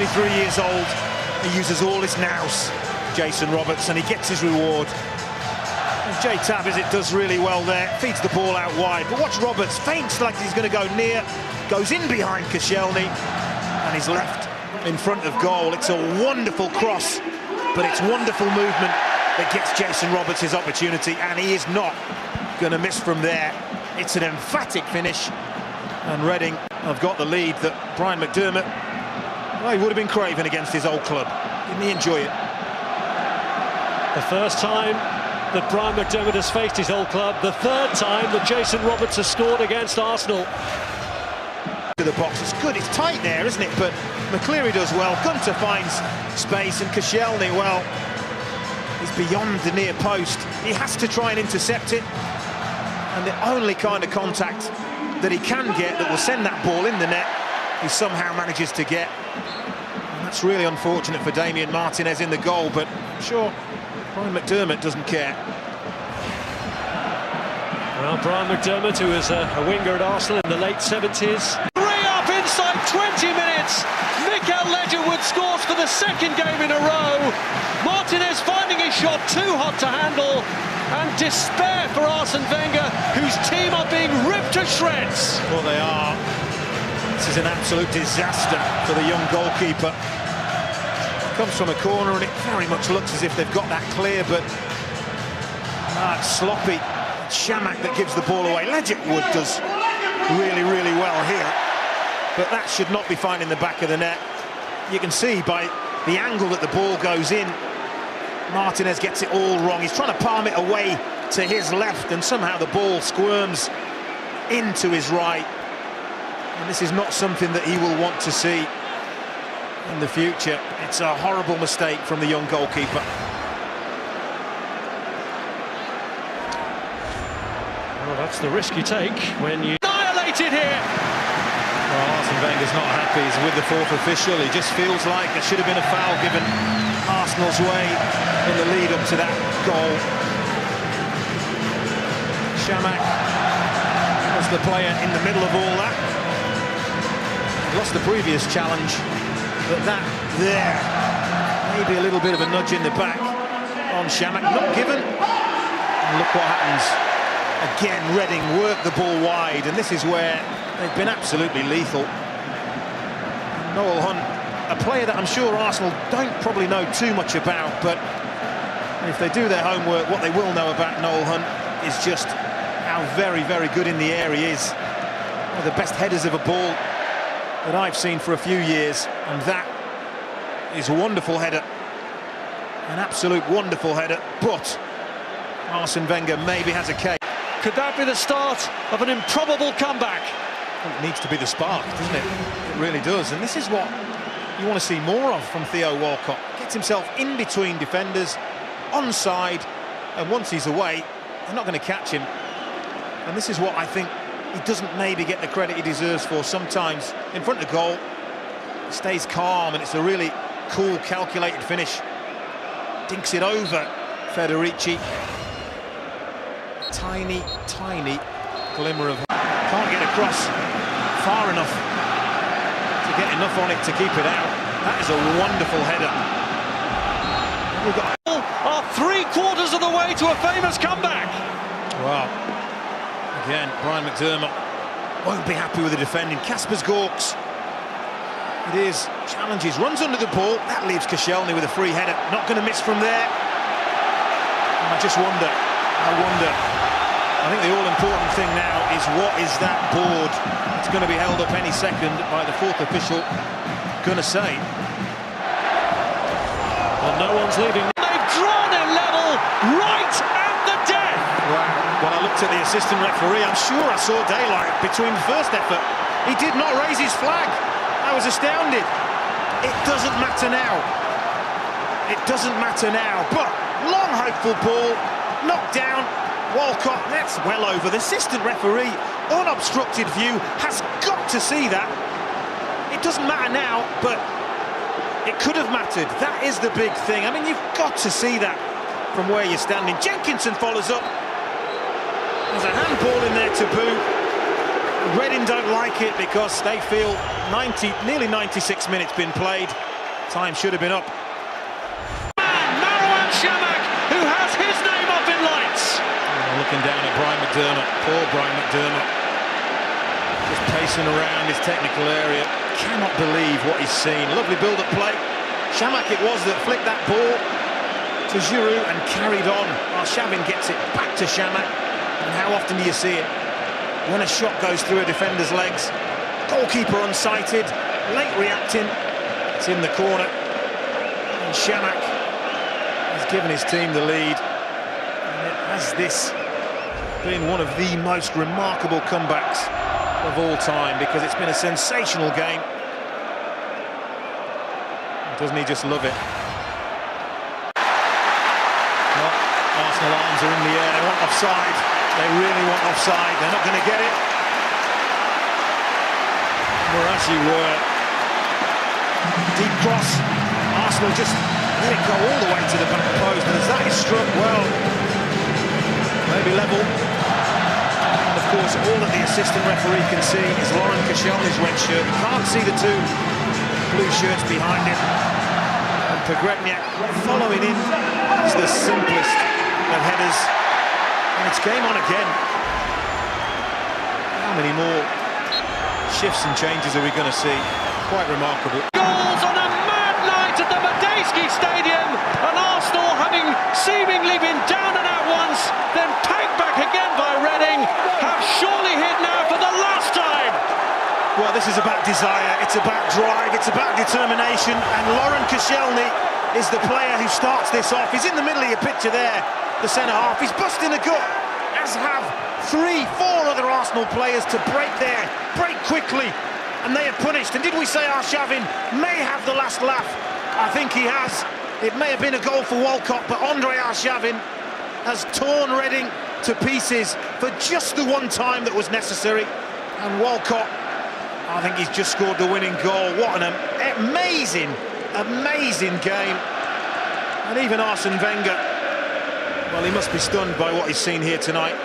33 years old. He uses all his nous, Jason Roberts, and he gets his reward. And Jay Tabizit does really well there, feeds the ball out wide. But watch Roberts, feints like he's going to go near, goes in behind Koscielny, and he's left in front of goal. It's a wonderful cross, but it's wonderful movement that gets Jason Roberts his opportunity, and he is not going to miss from there. It's an emphatic finish, and Reading have got the lead that Brian McDermott, well, he would have been craving against his old club. Didn't he enjoy it? The first time that Brian McDermott has faced his old club, the third time that Jason Roberts has scored against Arsenal. To the box, it's good, it's tight there, isn't it? But McCleary does well, Gunter finds space, and Koscielny, well, he's beyond the near post. He has to try and intercept it, and the only kind of contact that he can get that will send that ball in the net, he somehow manages to get. And that's really unfortunate for Damien Martinez in the goal, but I'm sure Brian McDermott doesn't care. Well, Brian McDermott, who was a winger at Arsenal in the late 70s. Up inside 20 minutes. Mikel Ledgerwood scores for the second game in a row. Martinez finding his shot too hot to handle, and despair for Arsene Wenger, whose team are being ripped to shreds. Well, they are. This is an absolute disaster for the young goalkeeper. Comes from a corner, and it very much looks as if they've got that clear, but it's sloppy. Shamak that gives the ball away. Ledgerwood does really, really well here, but that should not be finding the back of the net. You can see by the angle that the ball goes in, Martinez gets it all wrong. He's trying to palm it away to his left, and somehow the ball squirms into his right. And this is not something that he will want to see in the future. It's a horrible mistake from the young goalkeeper. Well, that's the risk you take when you... Annihilated here! Well, Arsene Wenger's not happy. He's with the fourth official. He just feels like there should have been a foul given Arsenal's way in the lead up to that goal. Shamak was the player in the middle of all that. Lost the previous challenge, but that there, maybe a little bit of a nudge in the back on Shamak, not given. And look what happens. Again, Reading work the ball wide, and this is where they've been absolutely lethal. Noel Hunt, a player that I'm sure Arsenal don't probably know too much about, but if they do their homework, what they will know about Noel Hunt is just how very, very good in the air he is. One of the best headers of a ball that I've seen for a few years, and that is a wonderful header. An absolute wonderful header, but Arsene Wenger maybe has a case. Could that be the start of an improbable comeback? It needs to be the spark, doesn't it? It really does, and this is what you want to see more of from Theo Walcott. Gets himself in between defenders, onside, and once he's away, they're not going to catch him. And this is what I think he doesn't maybe get the credit he deserves for sometimes. In front of goal, he stays calm, and it's a really cool, calculated finish. Dinks it over Federici. Tiny, tiny glimmer of... Can't get across far enough to get enough on it to keep it out. That is a wonderful header. We've got... Are 3/4 of the way to a famous comeback. Wow. Again, Brian McDermott won't be happy with the defending. Kasper's Gorks. It is. Challenges, runs under the ball. That leaves Koscielny with a free header. Not going to miss from there. And I just wonder, I think the all-important thing now is what is that board? It's going to be held up any second by the fourth official. Going to say. Well, no one's leaving. They've drawn a level right at the death. Wow. When I looked at the assistant referee, I'm sure I saw daylight between the first effort. He did not raise his flag. I was astounded. It doesn't matter now. It doesn't matter now. But long hopeful ball, knocked down. Walcott, that's well over. The assistant referee, unobstructed view, has got to see that. It doesn't matter now, but it could have mattered. That is the big thing. I mean, you've got to see that from where you're standing. Jenkinson follows up. There's a handball in there to boo. Reading don't like it because they feel nearly 96 minutes been played. Time should have been up. Marouane Chamakh, who has his name up in lights. Looking down at Brian McDermott, poor Brian McDermott. Just pacing around his technical area. Cannot believe what he's seen. Lovely build-up play. Chamakh it was that flicked that ball to Giroud and carried on. Arshavin gets it back to Chamakh. And how often do you see it? When a shot goes through a defender's legs, goalkeeper unsighted, late reacting, it's in the corner. And Chamakh has given his team the lead. And has this been one of the most remarkable comebacks of all time, because it's been a sensational game. Doesn't he just love it? Well, Arsenal arms are in the air. They want offside. They really want offside. They're not going to get it. Murashi were. Deep cross. Arsenal just let it go all the way to the back post. And as that is struck, well, maybe level. And of course, all that the assistant referee can see is Laurent Koscielny's red shirt. You can't see the two blue shirts behind him. And Pogrebniak following in is the simplest of headers. And it's game on again. How many more shifts and changes are we going to see? Quite remarkable. Goals on a mad night at the Medeski Stadium, and Arsenal, having seemingly been down and out once, then pegged back again by Reading, have surely hit now for the last time. Well, this is about desire, it's about drive, it's about determination, and Laurent Koscielny is the player who starts this off. He's in the middle of your picture there, the centre-half. He's busting a gut, as have 3-4 other Arsenal players to break there, break quickly, and they are punished. And did we say Arshavin may have the last laugh? I think he has. It may have been a goal for Walcott, but Andre Arshavin has torn Reading to pieces for just the one time that was necessary. And Walcott, I think he's just scored the winning goal. What an amazing, amazing game. And even Arsene Wenger, well, he must be stunned by what he's seen here tonight.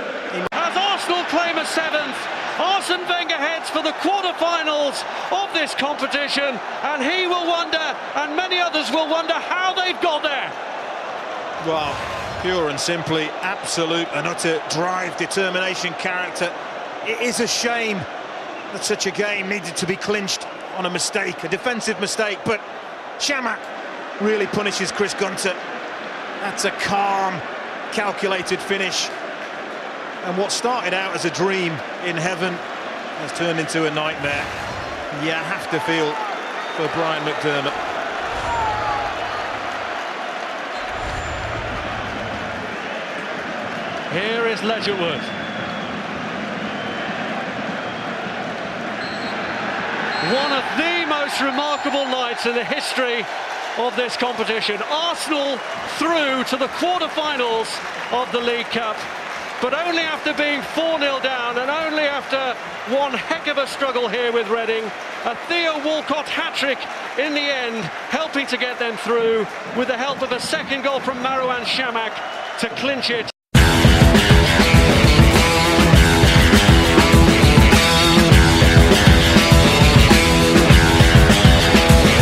As Arsenal claim a seventh, Arsene Wenger heads for the quarter-finals of this competition, and he will wonder, and many others will wonder, how they've got there. Well, pure and simply, absolute and utter drive, determination, character. It is a shame that such a game needed to be clinched on a mistake, a defensive mistake, but Chamakh really punishes Chris Gunter. That's a calm, calculated finish. And what started out as a dream in heaven has turned into a nightmare. You have to feel for Brian McDermott. Here is Ledgerwood. One of the most remarkable nights in the history of this competition. Arsenal through to the quarter-finals of the League Cup, but only after being 4-0 down, and only after one heck of a struggle here with Reading. A Theo Walcott hat-trick in the end, helping to get them through, with the help of a second goal from Marouane Chamakh to clinch it.